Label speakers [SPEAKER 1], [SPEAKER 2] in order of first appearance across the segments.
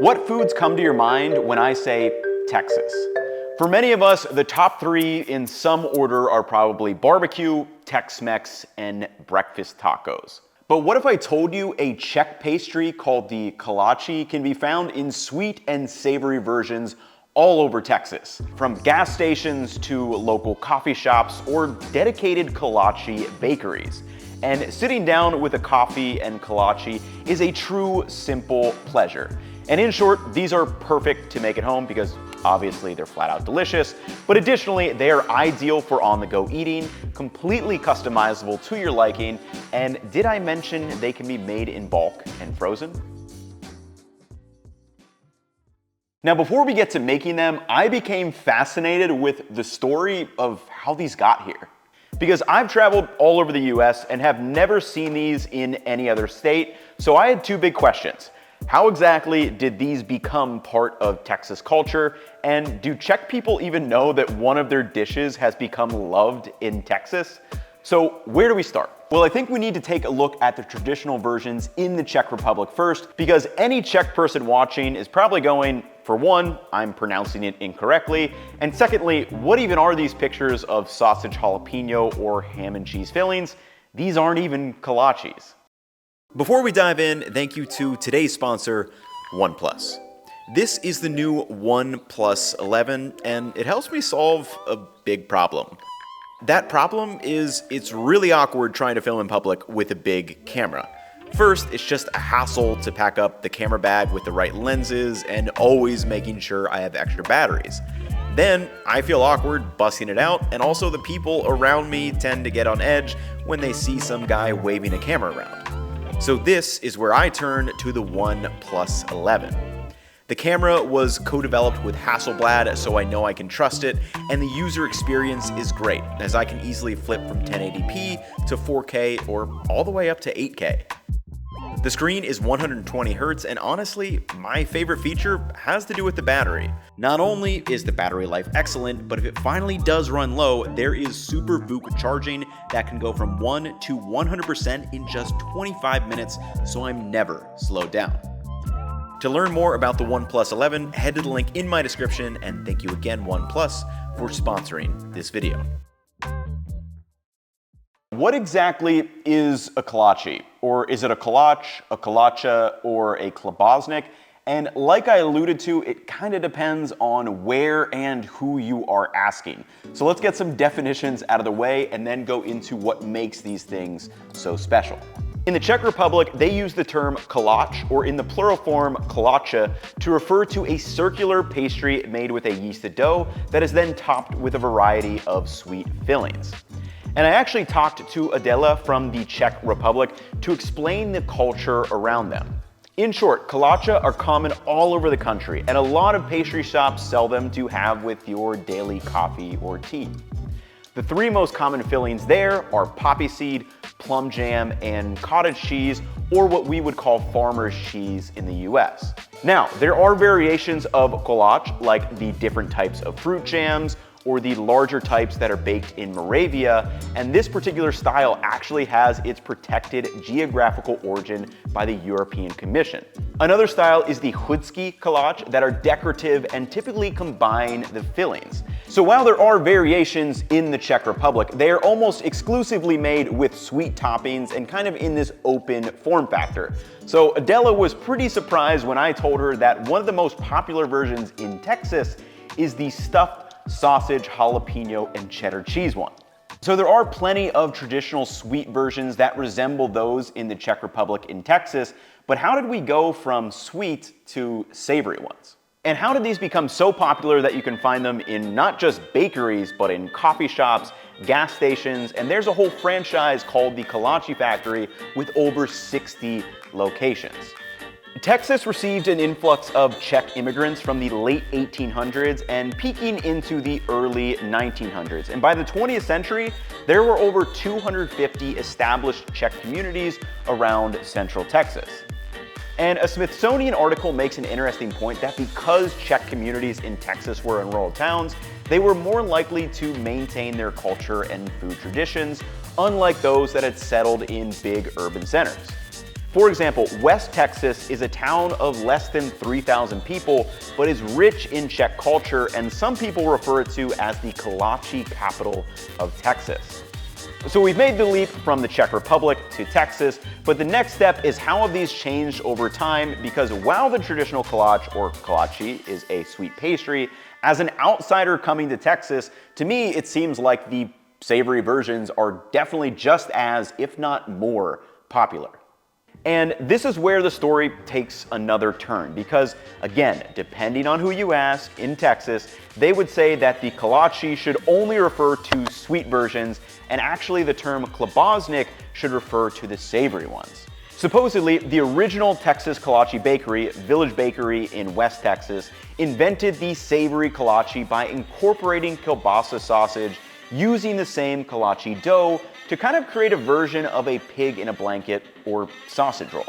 [SPEAKER 1] What foods come to your mind when I say Texas? For many of us, the top three in some order are probably barbecue, Tex-Mex, and breakfast tacos. But what if I told you a Czech pastry called the Kolache can be found in sweet and savory versions all over Texas, from gas stations to local coffee shops or dedicated kolache bakeries. And sitting down with a coffee and kolache is a true simple pleasure. And in short, these are perfect to make at home because obviously they're flat out delicious, but additionally, they are ideal for on-the-go eating, completely customizable to your liking, and did I mention they can be made in bulk and frozen? Now, before we get to making them, I became fascinated with the story of how these got here. Because I've traveled all over the US and have never seen these in any other state, so I had two big questions. How exactly did these become part of Texas culture? And do Czech people even know that one of their dishes has become loved in Texas? So where do we start? Well, I think we need to take a look at the traditional versions in the Czech Republic first, because any Czech person watching is probably going, for one, I'm pronouncing it incorrectly, and secondly, what even are these pictures of sausage jalapeno or ham and cheese fillings? These aren't even kolaches. Before we dive in, thank you to today's sponsor, OnePlus. This is the new OnePlus 11, and it helps me solve a big problem. That problem is it's really awkward trying to film in public with a big camera. First, it's just a hassle to pack up the camera bag with the right lenses and always making sure I have extra batteries. Then, I feel awkward busting it out, and also the people around me tend to get on edge when they see some guy waving a camera around. So this is where I turn to the OnePlus 11. The camera was co-developed with Hasselblad, so I know I can trust it, and the user experience is great, as I can easily flip from 1080p to 4K or all the way up to 8K. The screen is 120 Hz, and honestly, my favorite feature has to do with the battery. Not only is the battery life excellent, but if it finally does run low, there is Super VOOC charging that can go from 1 to 100% in just 25 minutes, so I'm never slowed down. To learn more about the OnePlus 11, head to the link in my description, and thank you again, OnePlus, for sponsoring this video. What exactly is a kolache? Or is it a kolache, a kolache, or a Chlebowski? And like I alluded to, it kind of depends on where and who you are asking. So let's get some definitions out of the way and then go into what makes these things so special. In the Czech Republic, they use the term kolache, or in the plural form kolache, to refer to a circular pastry made with a yeasted dough that is then topped with a variety of sweet fillings. And I actually talked to Adela from the Czech Republic to explain the culture around them. In short, kolache are common all over the country, and a lot of pastry shops sell them to have with your daily coffee or tea. The three most common fillings there are poppy seed, plum jam, and cottage cheese, or what we would call farmer's cheese in the US. Now, there are variations of kolache, like the different types of fruit jams, or the larger types that are baked in Moravia, and this particular style actually has its protected geographical origin by the European Commission. Another style is the Chudský kolache that are decorative and typically combine the fillings. So while there are variations in the Czech Republic, they are almost exclusively made with sweet toppings and kind of in this open form factor. So Adela was pretty surprised when I told her that one of the most popular versions in Texas is the stuffed sausage, jalapeno, and cheddar cheese one. So there are plenty of traditional sweet versions that resemble those in the Czech Republic in Texas, but how did we go from sweet to savory ones? And how did these become so popular that you can find them in not just bakeries, but in coffee shops, gas stations, and there's a whole franchise called the Kolache Factory with over 60 locations. Texas received an influx of Czech immigrants from the late 1800s and peaking into the early 1900s. And by the 20th century, there were over 250 established Czech communities around central Texas. And a Smithsonian article makes an interesting point that because Czech communities in Texas were in rural towns, they were more likely to maintain their culture and food traditions, unlike those that had settled in big urban centers. For example, West Texas is a town of less than 3,000 people, but is rich in Czech culture, and some people refer to as the kolache capital of Texas. So we've made the leap from the Czech Republic to Texas, but the next step is how have these changed over time, because while the traditional kolache or kolache is a sweet pastry, as an outsider coming to Texas, to me it seems like the savory versions are definitely just as, if not more, popular. And this is where the story takes another turn because, again, depending on who you ask in Texas, they would say that the kolache should only refer to sweet versions, and actually the term Chlebowski should refer to the savory ones. Supposedly, the original Texas kolache bakery, Village Bakery in West Texas, invented the savory kolache by incorporating kielbasa sausage using the same kolache dough to kind of create a version of a pig in a blanket or sausage roll.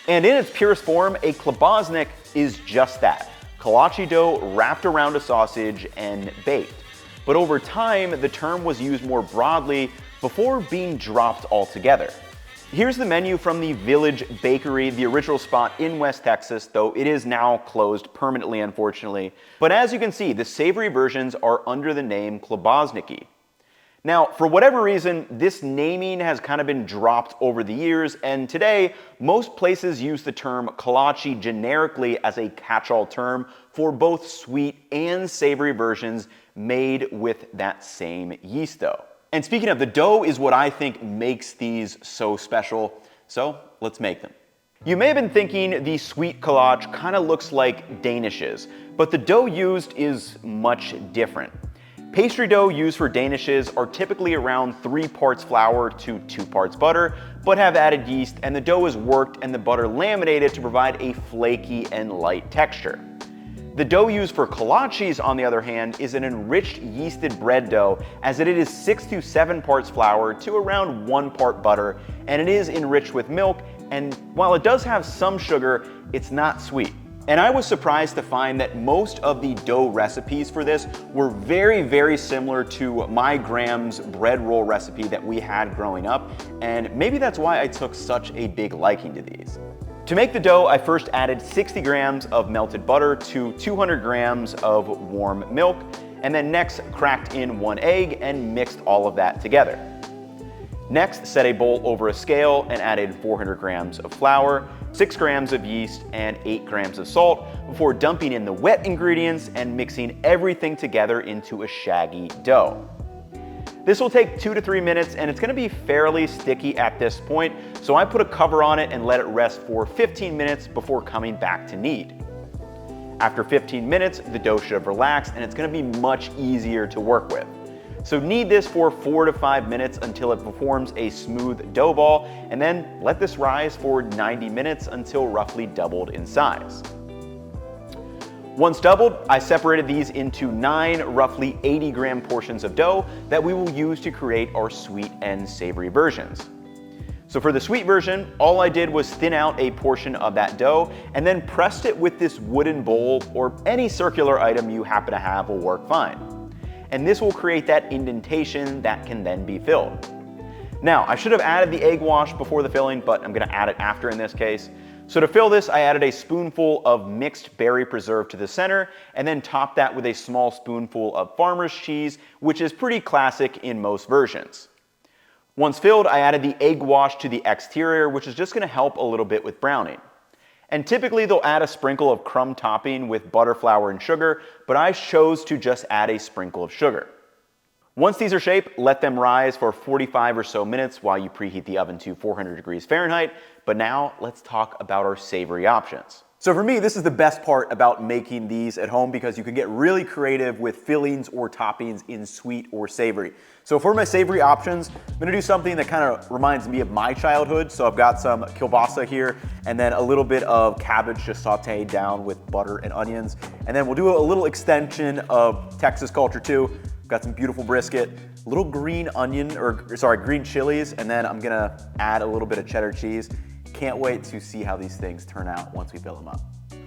[SPEAKER 1] And in its purest form, a Chlebowski is just that, kolache dough wrapped around a sausage and baked. But over time, the term was used more broadly before being dropped altogether. Here's the menu from the Village Bakery, the original spot in West Texas, though it is now closed permanently, unfortunately. But as you can see, the savory versions are under the name Chlebowski. Now, for whatever reason, this naming has kind of been dropped over the years, and today, most places use the term kolache generically as a catch-all term for both sweet and savory versions made with that same yeast dough. And speaking of, the dough is what I think makes these so special, so let's make them. You may have been thinking the sweet kolache kind of looks like danishes, but the dough used is much different. Pastry dough used for danishes are typically around 3 parts flour to 2 parts butter, but have added yeast, and the dough is worked and the butter laminated to provide a flaky and light texture. The dough used for kolaches, on the other hand, is an enriched yeasted bread dough, as it is 6 to 7 parts flour to around 1 part butter, and it is enriched with milk, and while it does have some sugar, it's not sweet. And I was surprised to find that most of the dough recipes for this were very, very similar to my Graham's bread roll recipe that we had growing up, and maybe that's why I took such a big liking to these. To make the dough, I first added 60 grams of melted butter to 200 grams of warm milk, and then next cracked in 1 egg and mixed all of that together. Next, set a bowl over a scale and added 400 grams of flour, 6 grams of yeast, and 8 grams of salt before dumping in the wet ingredients and mixing everything together into a shaggy dough. This will take 2 to 3 minutes, and it's going to be fairly sticky at this point, so I put a cover on it and let it rest for 15 minutes before coming back to knead. After 15 minutes, the dough should have relaxed and it's going to be much easier to work with. So knead this for 4 to 5 minutes until it forms a smooth dough ball, and then let this rise for 90 minutes until roughly doubled in size. Once doubled, I separated these into 9 roughly 80-gram portions of dough that we will use to create our sweet and savory versions. So for the sweet version, all I did was thin out a portion of that dough and then pressed it with this wooden bowl, or any circular item you happen to have will work fine. And this will create that indentation that can then be filled. Now, I should have added the egg wash before the filling, but I'm gonna add it after in this case. So to fill this, I added a spoonful of mixed berry preserve to the center, and then topped that with a small spoonful of farmer's cheese, which is pretty classic in most versions. Once filled, I added the egg wash to the exterior, which is just gonna help a little bit with browning. And typically they'll add a sprinkle of crumb topping with butter, flour, and sugar, but I chose to just add a sprinkle of sugar. Once these are shaped, let them rise for 45 or so minutes while you preheat the oven to 400 degrees Fahrenheit. But now let's talk about our savory options. So for me, this is the best part about making these at home, because you can get really creative with fillings or toppings in sweet or savory. So for my savory options, I'm gonna do something that kind of reminds me of my childhood. So I've got some kielbasa here, and then a little bit of cabbage just sauteed down with butter and onions. And then we'll do a little extension of Texas culture too. Got some beautiful brisket, a little green onion, green chilies, and then I'm gonna add a little bit of cheddar cheese. Can't wait to see how these things turn out once we fill them up.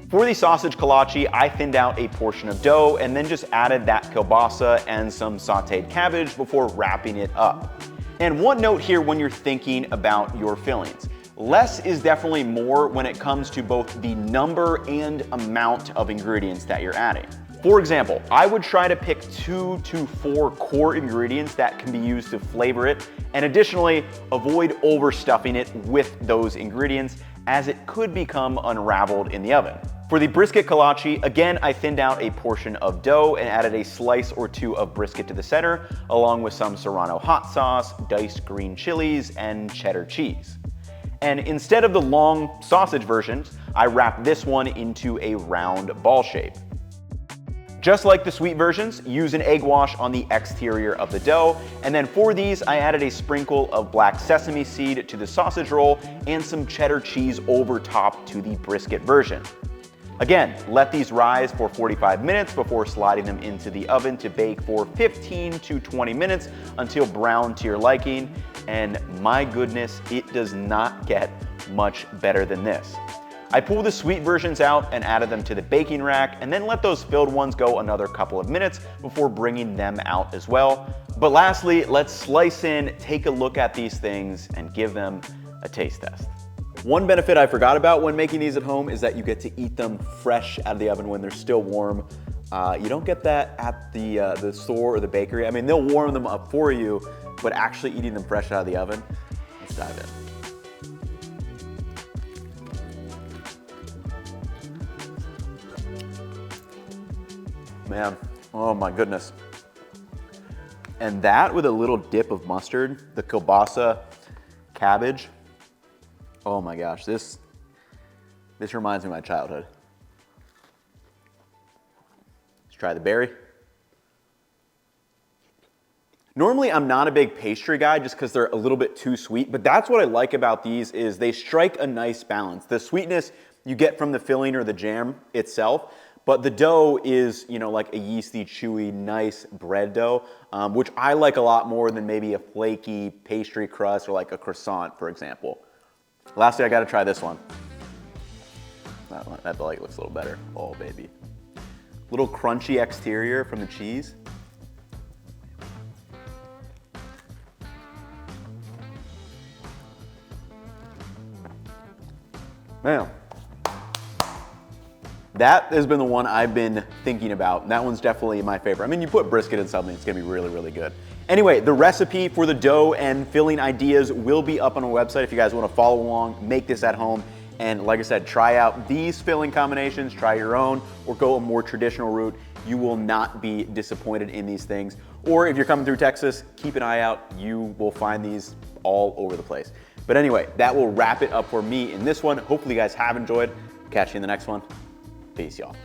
[SPEAKER 1] For the sausage kolache, I thinned out a portion of dough and then just added that kielbasa and some sauteed cabbage before wrapping it up. And one note here when you're thinking about your fillings. less is definitely more when it comes to both the number and amount of ingredients that you're adding. For example, I would try to pick 2 to 4 core ingredients that can be used to flavor it, and additionally, avoid overstuffing it with those ingredients as it could become unraveled in the oven. For the brisket kolache, again, I thinned out a portion of dough and added a slice or 2 of brisket to the center, along with some Serrano hot sauce, diced green chilies, and cheddar cheese. And instead of the long sausage versions, I wrapped this one into a round ball shape. Just like the sweet versions, use an egg wash on the exterior of the dough, and then for these, I added a sprinkle of black sesame seed to the sausage roll and some cheddar cheese over top to the brisket version. Again, let these rise for 45 minutes before sliding them into the oven to bake for 15 to 20 minutes until brown to your liking, and my goodness, it does not get much better than this. I pulled the sweet versions out and added them to the baking rack, and then let those filled ones go another couple of minutes before bringing them out as well. But lastly, let's slice in, take a look at these things, and give them a taste test. One benefit I forgot about when making these at home is that you get to eat them fresh out of the oven when they're still warm. You don't get that at the store or the bakery. I mean, they'll warm them up for you, but actually eating them fresh out of the oven, let's dive in. Man, oh my goodness. And that with a little dip of mustard, the kielbasa cabbage. Oh my gosh, this reminds me of my childhood. Let's try the berry. Normally I'm not a big pastry guy just because they're a little bit too sweet, but that's what I like about these is they strike a nice balance. The sweetness you get from the filling or the jam itself, but the dough is, you know, like a yeasty, chewy, nice bread dough, which I like a lot more than maybe a flaky pastry crust or like a croissant, for example. Lastly, I gotta try this one. That like looks a little better. Oh, baby. Little crunchy exterior from the cheese. Man. That has been the one I've been thinking about. That one's definitely my favorite. I mean, you put brisket in something, it's gonna be really, really good. Anyway, the recipe for the dough and filling ideas will be up on our website if you guys wanna follow along, make this at home. And like I said, try out these filling combinations, try your own, or go a more traditional route. You will not be disappointed in these things. Or if you're coming through Texas, keep an eye out. You will find these all over the place. But anyway, that will wrap it up for me in this one. Hopefully you guys have enjoyed. Catch you in the next one. Peace, y'all.